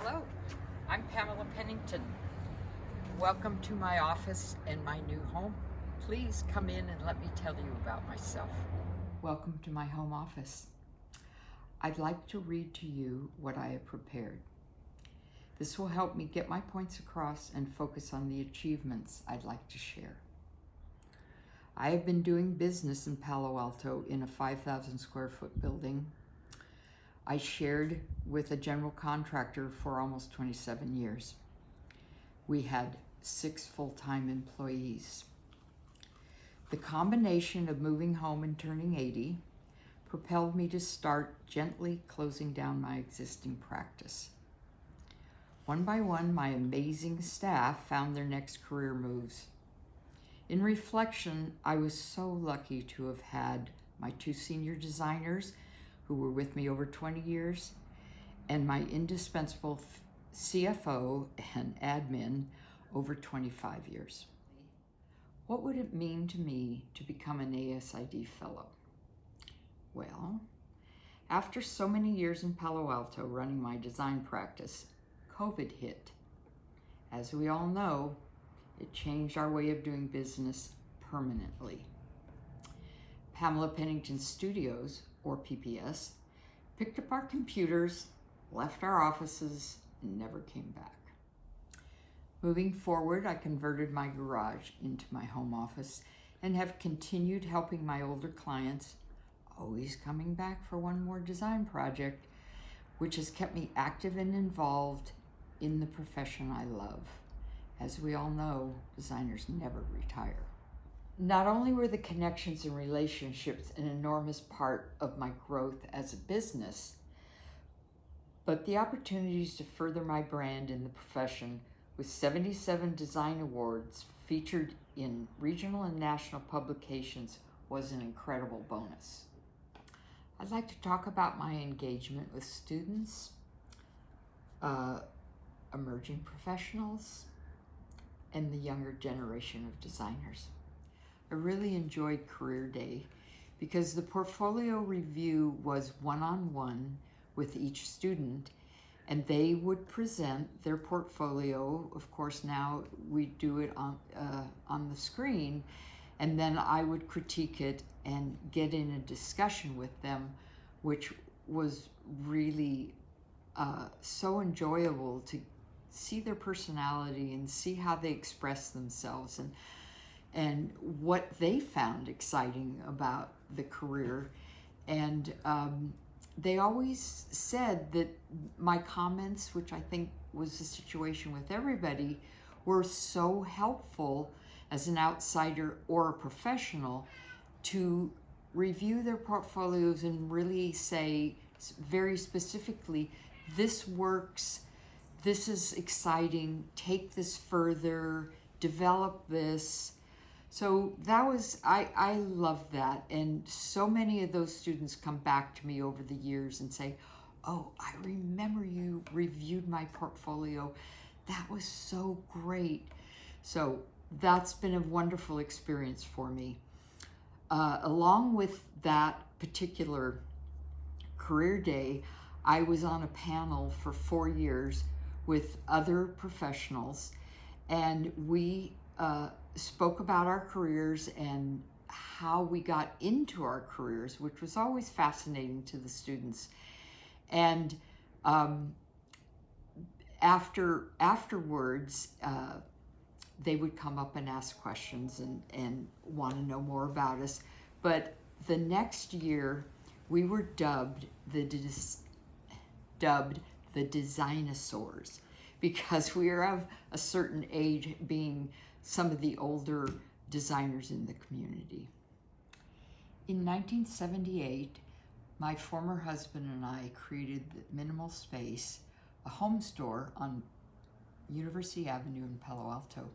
Hello, I'm Pamela Pennington. Welcome to my office and my new home. Please come in and let me tell you about myself. Welcome to my home office. I'd like to read to you what I have prepared. This will help me get my points across and focus on the achievements I'd like to share. I have been doing business in Palo Alto in a 5,000 square foot building. I shared with a general contractor for almost 27 years. We had 6 full-time employees. The combination of moving home and turning 80 propelled me to start gently closing down my existing practice. One by one, my amazing staff found their next career moves. In reflection, I was so lucky to have had my 2 senior designers who were with me over 20 years, and my indispensable CFO and admin over 25 years. What would it mean to me to become an ASID Fellow? Well, after so many years in Palo Alto running my design practice, COVID hit. As we all know, it changed our way of doing business permanently. Pamela Pennington Studios, or PPS, picked up our computers, left our offices, and never came back. Moving forward, I converted my garage into my home office and have continued helping my older clients, always coming back for one more design project, which has kept me active and involved in the profession I love. As we all know, designers never retire. Not only were the connections and relationships an enormous part of my growth as a business, but the opportunities to further my brand in the profession with 77 design awards featured in regional and national publications was an incredible bonus. I'd like to talk about my engagement with students, emerging professionals, and the younger generation of designers. I really enjoyed Career Day because the portfolio review was one-on-one with each student, and they would present their portfolio. Of course, now we do it on the screen, and then I would critique it and get in a discussion with them, which was really so enjoyable to see their personality and see how they express themselves and what they found exciting about the career. And they always said that my comments, which I think was the situation with everybody, were so helpful as an outsider or a professional to review their portfolios and really say very specifically, this works, this is exciting, take this further, develop this. So that was, I love that. And so many of those students come back to me over the years and say, oh, I remember you reviewed my portfolio. That was so great. So that's been a wonderful experience for me. Along with that particular Career Day, I was on a panel for 4 years with other professionals, and we spoke about our careers and how we got into our careers, which was always fascinating to the students. And afterwards, they would come up and ask questions and want to know more about us. But the next year, we were dubbed the Designnosaurs, because we are of a certain age, being some of the older designers in the community. In 1978, my former husband and I created the Minimal Space, a home store on University Avenue in Palo Alto.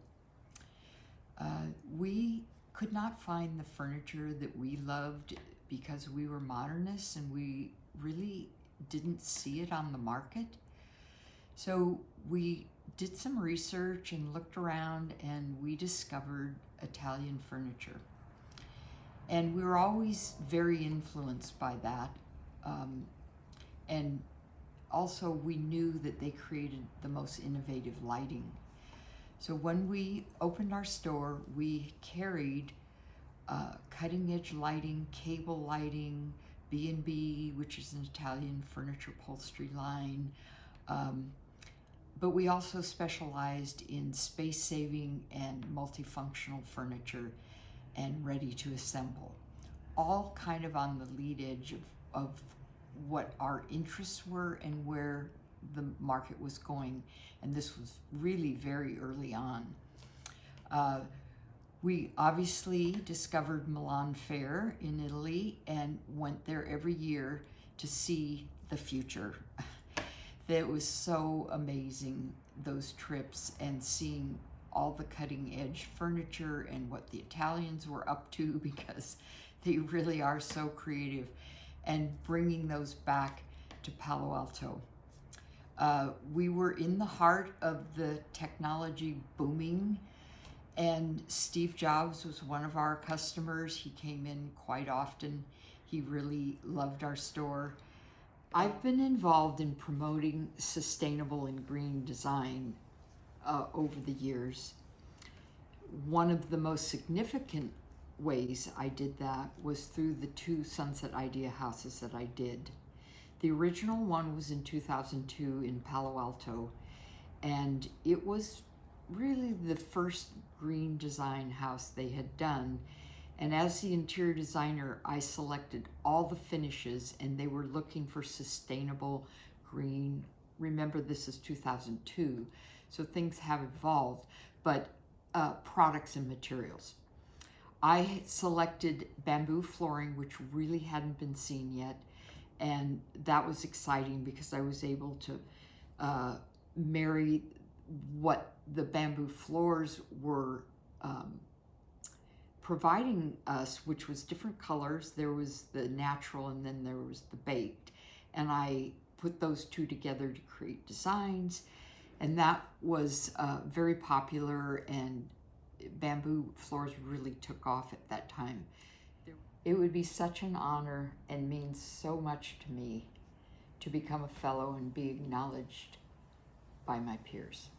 We could not find the furniture that we loved because we were modernists and we really didn't see it on the market. So we did some research and looked around, and we discovered Italian furniture. And we were always very influenced by that. And also we knew that they created the most innovative lighting. So when we opened our store, we carried cutting edge lighting, cable lighting, B&B, which is an Italian furniture upholstery line. But we also specialized in space saving and multifunctional furniture and ready to assemble. All kind of on the lead edge of what our interests were and where the market was going. And this was really very early on. We obviously discovered Milan Fair in Italy and went there every year to see the future. That was so amazing, those trips, and seeing all the cutting edge furniture and what the Italians were up to, because they really are so creative, and bringing those back to Palo Alto. We were in the heart of the technology booming, and Steve Jobs was one of our customers. He came in quite often. He really loved our store. I've been involved in promoting sustainable and green design over the years. One of the most significant ways I did that was through the 2 Sunset Idea houses that I did. The original one was in 2002 in Palo Alto, and it was really the first green design house they had done. And as the interior designer, I selected all the finishes, and they were looking for sustainable green. Remember, this is 2002, so things have evolved, but products and materials. I selected bamboo flooring, which really hadn't been seen yet, and that was exciting because I was able to marry what the bamboo floors were providing us, which was different colors. There was the natural and then there was the baked. And I put those 2 together to create designs. And that was very popular, and bamboo floors really took off at that time. It would be such an honor and means so much to me to become a fellow and be acknowledged by my peers.